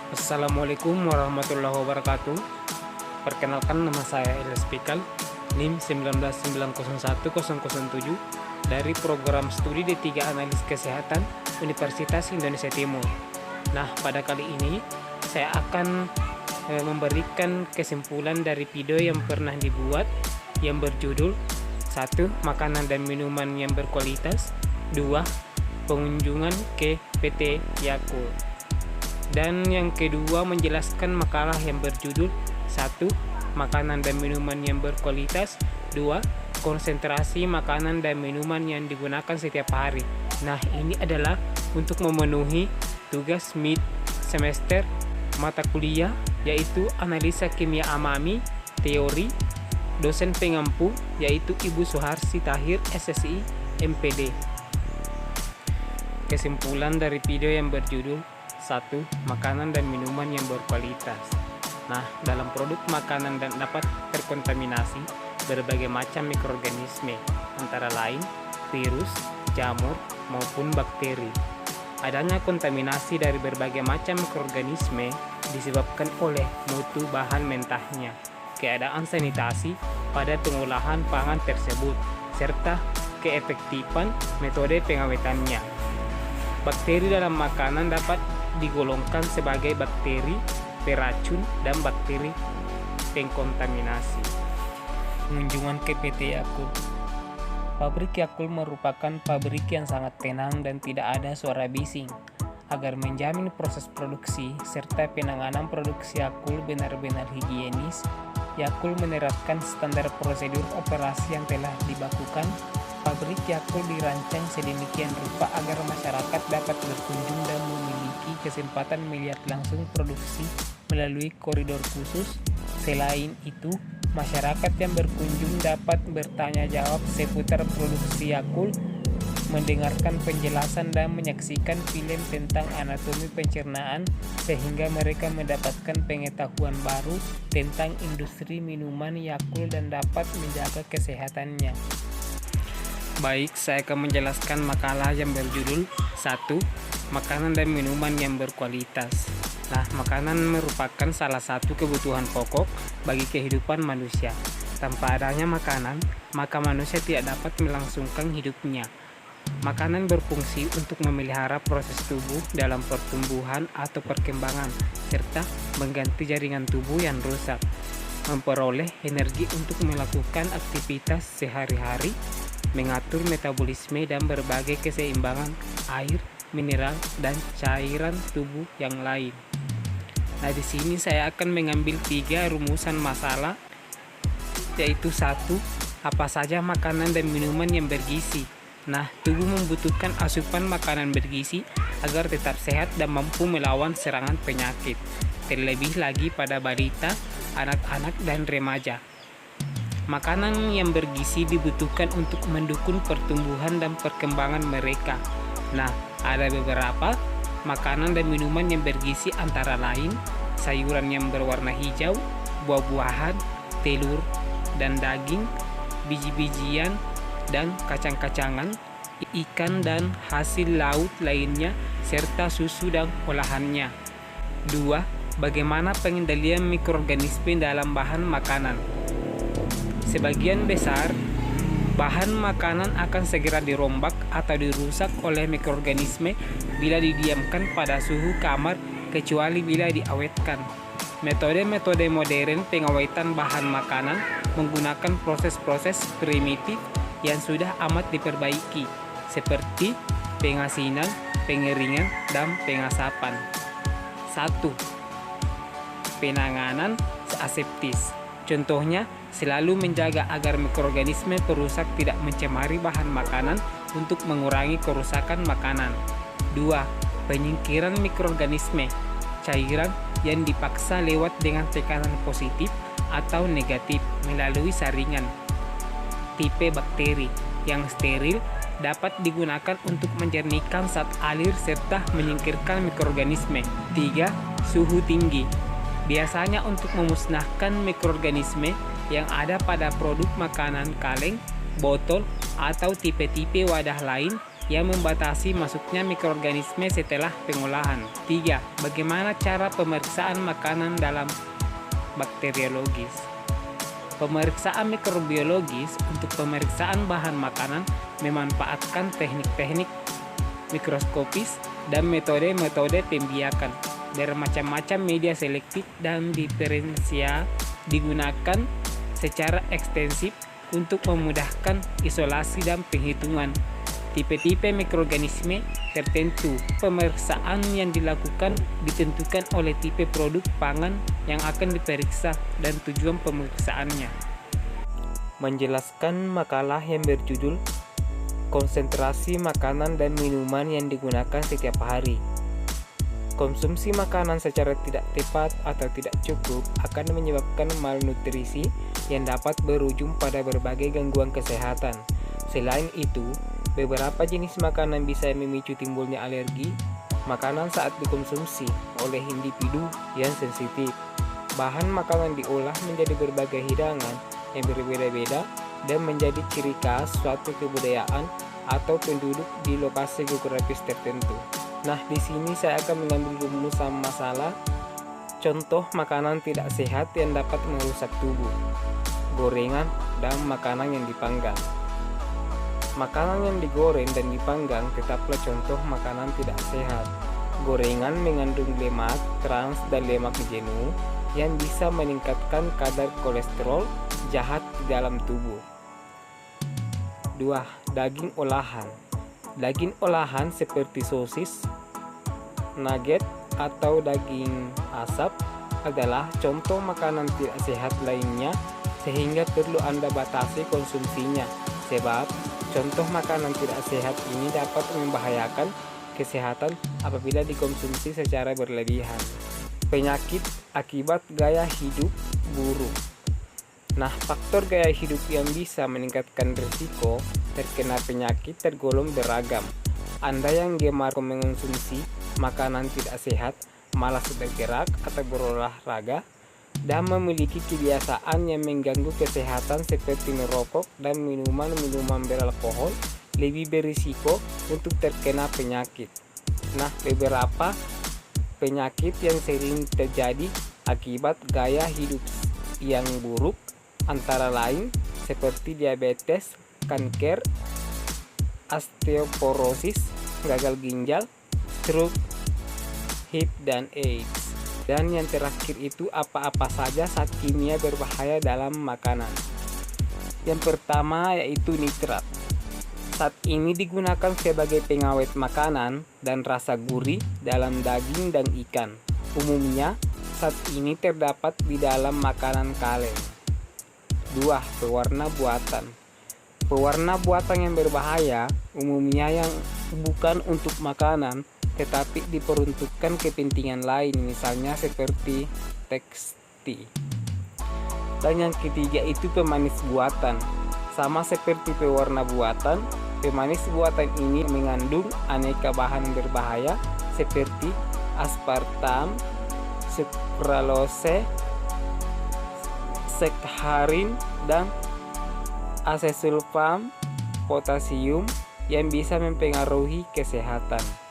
Assalamualaikum warahmatullahi wabarakatuh. Perkenalkan, nama saya Ilyas Pikal, NIM 199010007 dari program studi D3 Analis Kesehatan Universitas Indonesia Timur. Nah, pada kali ini saya akan memberikan kesimpulan dari video yang pernah dibuat yang berjudul 1. Makanan dan minuman yang berkualitas. 2. Pengunjungan ke PT Yakult. Dan yang kedua, menjelaskan makalah yang berjudul 1. Makanan dan minuman yang berkualitas. 2. Konsentrasi makanan dan minuman yang digunakan setiap hari. Nah, ini adalah untuk memenuhi tugas mid semester mata kuliah, yaitu analisa kimia amami teori. Dosen pengampu yaitu Ibu Suharsi Tahir, SSI, MPD. Kesimpulan dari video yang berjudul 1. Makanan dan minuman yang berkualitas. Nah, dalam produk makanan dan dapat terkontaminasi berbagai macam mikroorganisme, antara lain virus, jamur, maupun bakteri. Adanya kontaminasi dari berbagai macam mikroorganisme disebabkan oleh mutu bahan mentahnya, keadaan sanitasi pada pengolahan pangan tersebut, serta keefektifan metode pengawetannya. Bakteri dalam makanan dapat digolongkan sebagai bakteri beracun dan bakteri pengkontaminasi. Kunjungan ke PT Yakult. Pabrik Yakult merupakan pabrik yang sangat tenang dan tidak ada suara bising. Agar menjamin proses produksi serta penanganan produksi Yakult benar-benar higienis, Yakult menerapkan standar prosedur operasi yang telah dibakukan. Pabrik Yakult dirancang sedemikian rupa agar masyarakat dapat berkunjung dan memiliki kesempatan melihat langsung produksi melalui koridor khusus. Selain itu, masyarakat yang berkunjung dapat bertanya jawab seputar produksi Yakult, mendengarkan penjelasan dan menyaksikan film tentang anatomi pencernaan, sehingga mereka mendapatkan pengetahuan baru tentang industri minuman Yakult dan dapat menjaga kesehatannya. Baik, saya akan menjelaskan makalah yang berjudul 1. Makanan dan minuman yang berkualitas. Nah, makanan merupakan salah satu kebutuhan pokok bagi kehidupan manusia. Tanpa adanya makanan, maka manusia tidak dapat melangsungkan hidupnya. Makanan berfungsi untuk memelihara proses tubuh dalam pertumbuhan atau perkembangan, serta mengganti jaringan tubuh yang rusak, memperoleh energi untuk melakukan aktivitas sehari-hari, mengatur metabolisme dan berbagai keseimbangan air, mineral, dan cairan tubuh yang lain. Nah, di sini saya akan mengambil 3 rumusan masalah, yaitu 1. Apa saja makanan dan minuman yang bergizi? Nah, tubuh membutuhkan asupan makanan bergizi agar tetap sehat dan mampu melawan serangan penyakit, terlebih lagi pada balita, anak-anak, dan remaja. Makanan yang bergizi dibutuhkan untuk mendukung pertumbuhan dan perkembangan mereka. Nah, ada beberapa makanan dan minuman yang bergizi, antara lain sayuran yang berwarna hijau, buah-buahan, telur dan daging, biji-bijian dan kacang-kacangan, ikan dan hasil laut lainnya, serta susu dan olahannya. 2. Bagaimana pengendalian mikroorganisme dalam bahan makanan? Sebagian besar bahan makanan akan segera dirombak atau dirusak oleh mikroorganisme bila didiamkan pada suhu kamar, kecuali bila diawetkan. Metode-metode modern pengawetan bahan makanan menggunakan proses-proses primitif yang sudah amat diperbaiki, seperti pengasinan, pengeringan, dan pengasapan. 1. Penanganan aseptis. Contohnya, selalu menjaga agar mikroorganisme perusak tidak mencemari bahan makanan untuk mengurangi kerusakan makanan. 2. Penyingkiran mikroorganisme. Cairan yang dipaksa lewat dengan tekanan positif atau negatif melalui saringan tipe bakteri yang steril dapat digunakan untuk menjernihkan zat alir serta menyingkirkan mikroorganisme. 3. Suhu tinggi. Biasanya untuk memusnahkan mikroorganisme yang ada pada produk makanan kaleng, botol, atau tipe-tipe wadah lain, yang membatasi masuknya mikroorganisme setelah pengolahan. 3. Bagaimana cara pemeriksaan makanan dalam bakteriologis? Pemeriksaan mikrobiologis untuk pemeriksaan bahan makanan memanfaatkan teknik-teknik mikroskopis dan metode-metode pembiakan. Bermacam-macam media selektif dan diferensial digunakan secara ekstensif untuk memudahkan isolasi dan penghitungan tipe-tipe mikroorganisme tertentu. Pemeriksaan yang dilakukan ditentukan oleh tipe produk pangan yang akan diperiksa dan tujuan pemeriksaannya. Menjelaskan makalah yang berjudul konsentrasi makanan dan minuman yang digunakan setiap hari. Konsumsi makanan secara tidak tepat atau tidak cukup akan menyebabkan malnutrisi yang dapat berujung pada berbagai gangguan kesehatan. Selain itu, beberapa jenis makanan bisa memicu timbulnya alergi makanan saat dikonsumsi oleh individu yang sensitif. Bahan makanan diolah menjadi berbagai hidangan yang berbeda-beda dan menjadi ciri khas suatu kebudayaan atau penduduk di lokasi geografis tertentu. Nah, di sini saya akan mengambil rumusan masalah contoh makanan tidak sehat yang dapat merusak tubuh, gorengan, dan makanan yang dipanggang. Makanan yang digoreng dan dipanggang tetaplah contoh makanan tidak sehat. Gorengan mengandung lemak trans dan lemak jenuh yang bisa meningkatkan kadar kolesterol jahat di dalam tubuh. 2. Daging olahan. Daging olahan seperti sosis, nugget, atau daging asap adalah contoh makanan tidak sehat lainnya sehingga perlu Anda batasi konsumsinya sebab contoh makanan tidak sehat ini dapat membahayakan kesehatan apabila dikonsumsi secara berlebihan. Penyakit akibat gaya hidup buruk. Nah, faktor gaya hidup yang bisa meningkatkan risiko terkena penyakit tergolong beragam. Anda yang gemar mengonsumsi makanan tidak sehat, malas bergerak atau berolahraga, dan memiliki kebiasaan yang mengganggu kesehatan seperti merokok dan minuman-minuman beralkohol lebih berisiko untuk terkena penyakit. Nah, beberapa penyakit yang sering terjadi akibat gaya hidup yang buruk antara lain seperti diabetes, kanker, osteoporosis, gagal ginjal, stroke, HIV, dan AIDS. Dan yang terakhir itu apa-apa saja zat kimia berbahaya dalam makanan. Yang pertama yaitu nitrat. Zat ini digunakan sebagai pengawet makanan dan rasa gurih dalam daging dan ikan. Umumnya, zat ini terdapat di dalam makanan kaleng. 2. Pewarna buatan. Pewarna buatan yang berbahaya umumnya yang bukan untuk makanan tetapi diperuntukkan kepentingan lain, misalnya seperti tekstil. Dan yang ketiga itu pemanis buatan. Sama seperti pewarna buatan, pemanis buatan ini mengandung aneka bahan berbahaya seperti aspartam, sukralose, sekharin, dan asesulfam potasium yang bisa mempengaruhi kesehatan.